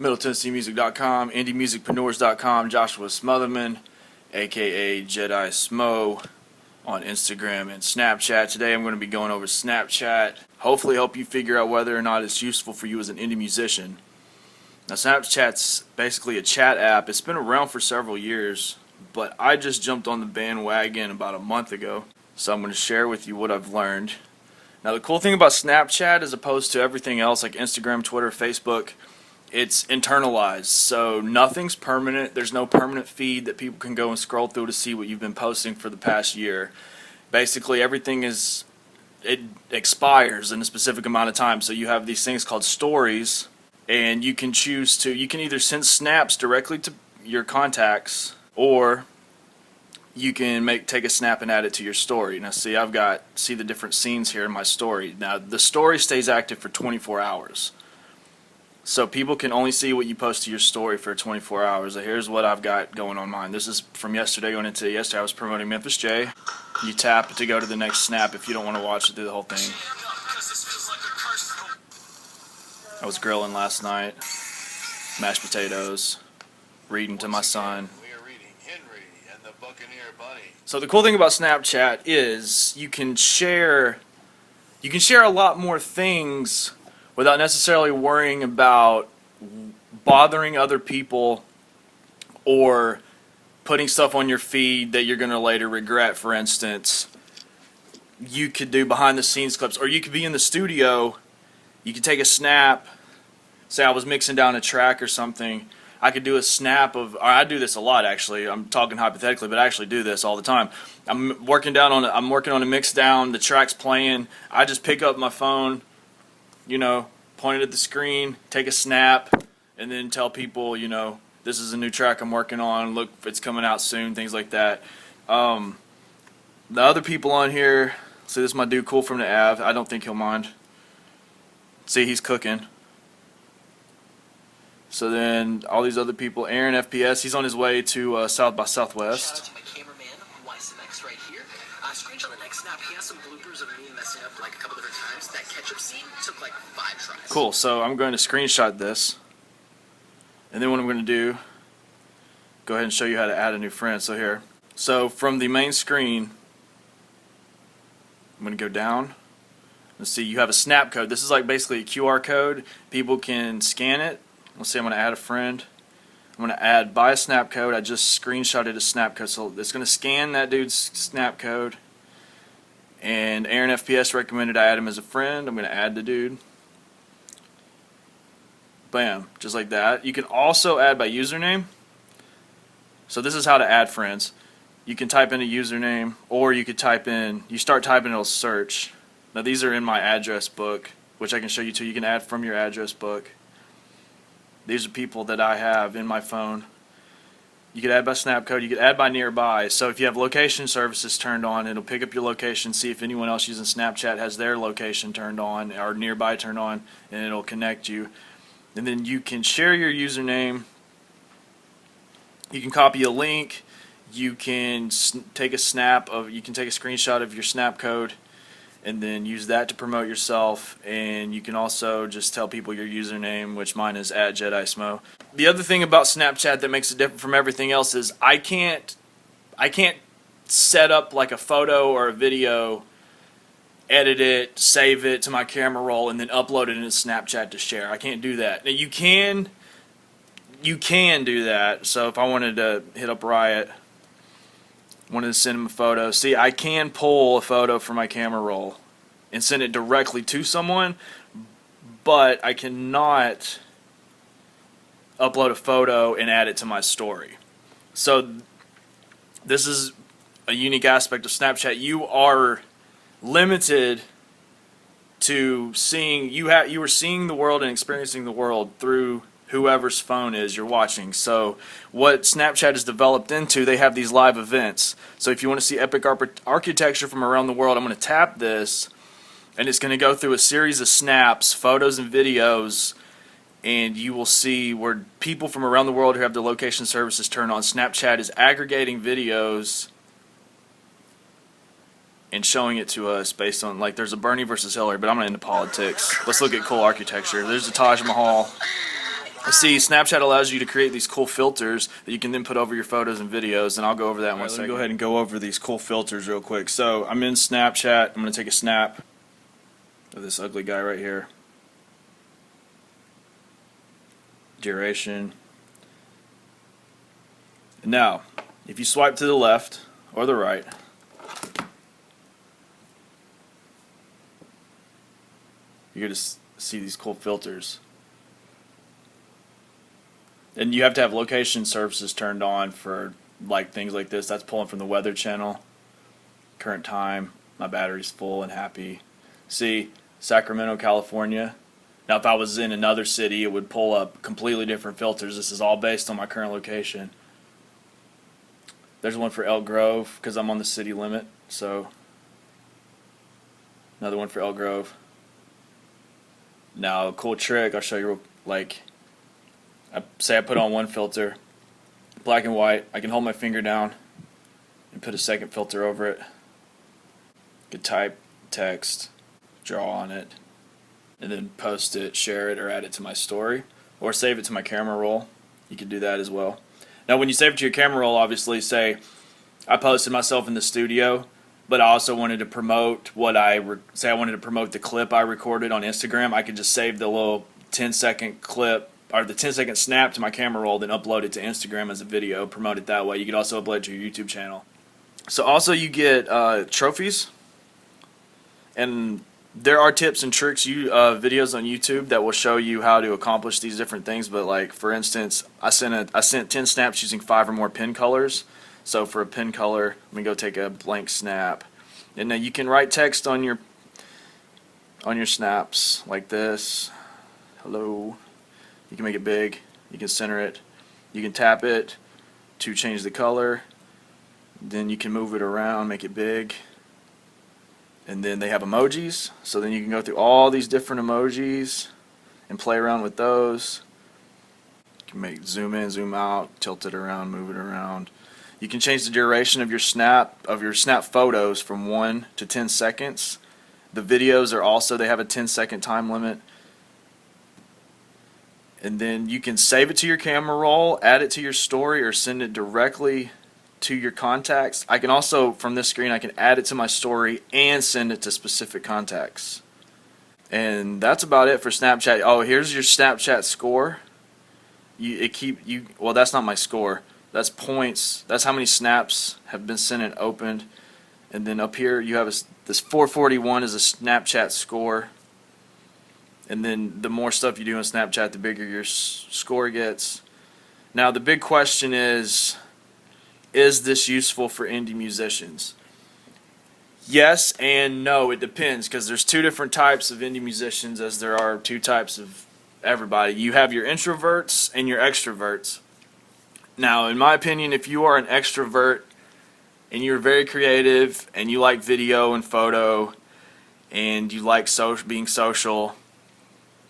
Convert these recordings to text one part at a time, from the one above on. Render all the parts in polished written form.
MiddleTennesseeMusic.com, IndieMusicpreneurs.com, Joshua Smotherman, aka Jedi Smo, on Instagram and Snapchat. Today I'm going to be going over Snapchat. Hopefully help you figure out whether or not it's useful for you as an indie musician. Now Snapchat's basically a chat app. It's been around for several years, but I just jumped on the bandwagon about a month ago. So I'm going to share with you what I've learned. Now the cool thing about Snapchat, as opposed to everything else like Instagram, Twitter, Facebook, it's internalized, so nothing's permanent. There's no permanent feed that people can go and scroll through to see what you've been posting for the past year. Basically everything it expires in a specific amount of time. So you have these things called stories, and you can choose to, you can either send snaps directly to your contacts, or you can take a snap and add it to your story. Now see the different scenes here in my story. Now the story stays active for 24 hours. So people can only see what you post to your story for 24 hours. So here's what I've got going on mine. This is from yesterday going into yesterday. I was promoting Memphis J. You tap to go to the next snap if you don't want to watch it through the whole thing. I was grilling last night, mashed potatoes, reading to my son. We are reading Henry and the Buccaneer Bunny. So the cool thing about Snapchat is you can share a lot more things without necessarily worrying about bothering other people or putting stuff on your feed that you're going to later regret. For instance, you could do behind the scenes clips, or you could be in the studio, you could take a snap, say I was mixing down a track or something, I could do a snap of, or I do this a lot actually, I'm talking hypothetically, but I actually do this all the time. I'm working on a mix down, the track's playing, I just pick up my phone, point it at the screen, take a snap, and then tell people, this is a new track I'm working on, look, it's coming out soon, things like that. The other people on here, see, this is my dude Cool from the Av, I don't think he'll mind. See, he's cooking. So then, all these other people, Aaron FPS, he's on his way to South by Southwest. Shout out to my cameraman, YSMX right here. Screenshot the next snap. He has some bloopers of me messing up like a couple different times. That ketchup scene took like 5 tries. Cool, so I'm going to screenshot this. And then what I'm going to do, go ahead and show you how to add a new friend. So here. So from the main screen, I'm going to go down. Let's see, you have a snap code. This is like basically a QR code. People can scan it. Let's see, I'm going to add a friend. I'm going to add by a snap code. I just screenshotted a snap code. So it's going to scan that dude's snap code. And Aaron FPS recommended I add him as a friend. I'm going to add the dude. Bam, just like that. You can also add by username. So this is how to add friends. You can type in a username, or you could type in, you start typing, it'll search. Now these are in my address book, which I can show you too. You can add from your address book. These are people that I have in my phone. You could add by snap code, you could add by nearby. So if you have location services turned on, it'll pick up your location, see if anyone else using Snapchat has their location turned on or nearby turned on, and it'll connect you. And then you can share your username. You can copy a link. You can take a screenshot of your snap code and then use that to promote yourself. And you can also just tell people your username, which mine is @JediSmo. The other thing about Snapchat that makes it different from everything else is I can't set up like a photo or a video, edit it, save it to my camera roll, and then upload it into Snapchat to share. I can't do that. Now you can do that. So if I wanted to hit up Riot, wanted to send him a photo, see, I can pull a photo from my camera roll and send it directly to someone, but I cannot upload a photo and add it to my story. So this is a unique aspect of Snapchat. You are limited to seeing, you are seeing the world and experiencing the world through whoever's phone is you're watching. So what Snapchat is developed into, they have these live events. So if you want to see epic architecture from around the world, I'm going to tap this, and it's going to go through a series of snaps, photos and videos, and you will see where people from around the world who have their location services turned on, Snapchat is aggregating videos and showing it to us based on, like, there's a Bernie versus Hillary, but I'm not into politics. Let's look at cool architecture. There's the Taj Mahal. See, Snapchat allows you to create these cool filters that you can then put over your photos and videos, and I'll go over that in one second. Let me go ahead and go over these cool filters real quick. So I'm in Snapchat. I'm going to take a snap of this ugly guy right here. Duration. Now, if you swipe to the left or the right, you're going to see these cool filters. And you have to have location services turned on for like things like this. That's pulling from the Weather Channel. Current time, my battery's full and happy. See, Sacramento, California. Now if I was in another city, it would pull up completely different filters. This is all based on my current location. There's one for Elk Grove because I'm on the city limit. So another one for Elk Grove. Now a cool trick I'll show you, like I put on one filter, black and white. I can hold my finger down and put a second filter over it. Could type text, draw on it, and then post it, share it, or add it to my story, or save it to my camera roll. You can do that as well. Now when you save it to your camera roll, obviously say I posted myself in the studio, but I also wanted to promote say I wanted to promote the clip I recorded on Instagram. I could just save the little 10-second clip or the 10-second snap to my camera roll, then upload it to Instagram as a video, promote it that way. You could also upload it to your YouTube channel. So also you get trophies, and there are tips and tricks, videos on YouTube that will show you how to accomplish these different things. But like for instance, I sent 10 snaps using 5 or more pen colors. So for a pen color, let me go take a blank snap, and then you can write text on your snaps like this. Hello. You can make it big, you can center it, you can tap it to change the color, then you can move it around, make it big, and then they have emojis, so then you can go through all these different emojis and play around with those. You can zoom in, zoom out, tilt it around, move it around. You can change the duration of your snap photos from 1 to 10 seconds. The videos are also, they have a 10-second time limit. And then you can save it to your camera roll, add it to your story, or send it directly to your contacts. I can also, from this screen, I can add it to my story and send it to specific contacts. And that's about it for Snapchat. Oh, here's your Snapchat score. Well, that's not my score. That's points. That's how many snaps have been sent and opened. And then up here you have this 441 is a Snapchat score. And then the more stuff you do on Snapchat, the bigger your score gets. Now the big question is this useful for indie musicians? Yes and no, it depends, because there's 2 different types of indie musicians as there are 2 types of everybody. You have your introverts and your extroverts. Now in my opinion, if you are an extrovert and you're very creative and you like video and photo and you like being social,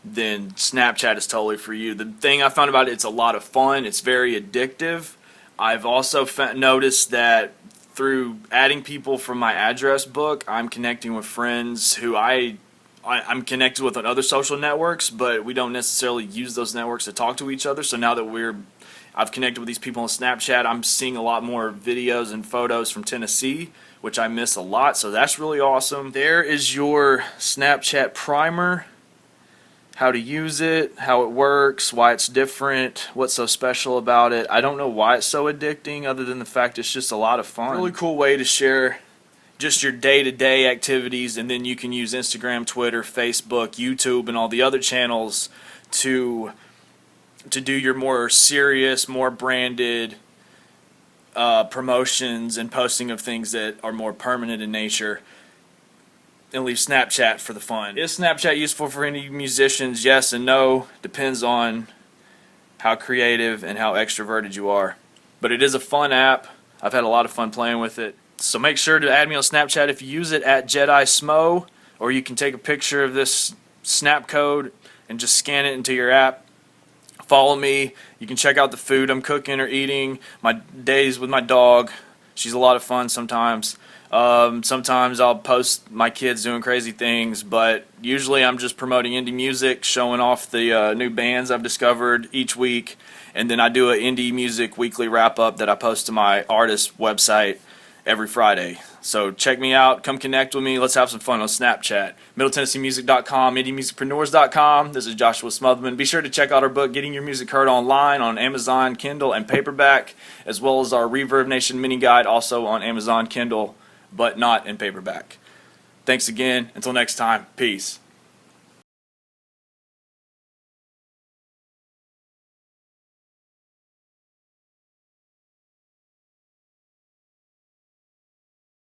then Snapchat is totally for you. The thing I found about it, it's a lot of fun. It's very addictive. I've also noticed that through adding people from my address book, I'm connecting with friends who I'm connected with on other social networks, but we don't necessarily use those networks to talk to each other. So now that I've connected with these people on Snapchat, I'm seeing a lot more videos and photos from Tennessee, which I miss a lot. So that's really awesome. There is your Snapchat primer. How to use it, how it works, why it's different, what's so special about it. I don't know why it's so addicting other than the fact it's just a lot of fun. Really cool way to share just your day-to-day activities, and then you can use Instagram, Twitter, Facebook, YouTube, and all the other channels to do your more serious, more branded promotions and posting of things that are more permanent in nature. And leave Snapchat for the fun. Is Snapchat useful for any musicians? Yes and no. Depends on how creative and how extroverted you are. But it is a fun app. I've had a lot of fun playing with it. So make sure to add me on Snapchat if you use it at Jedi Smo, or you can take a picture of this snap code and just scan it into your app. Follow me. You can check out the food I'm cooking or eating, my days with my dog. She's a lot of fun sometimes. Sometimes I'll post my kids doing crazy things, but usually I'm just promoting indie music, showing off the new bands I've discovered each week, and then I do an indie music weekly wrap up that I post to my artist website every Friday. So check me out, come connect with me, let's have some fun on Snapchat. MiddleTennesseeMusic.com, IndieMusicpreneurs.com. This is Joshua Smotherman. Be sure to check out our book, Getting Your Music Heard Online, on Amazon, Kindle, and paperback, as well as our Reverb Nation mini guide, also on Amazon Kindle, but not in paperback. Thanks again. Until next time, peace.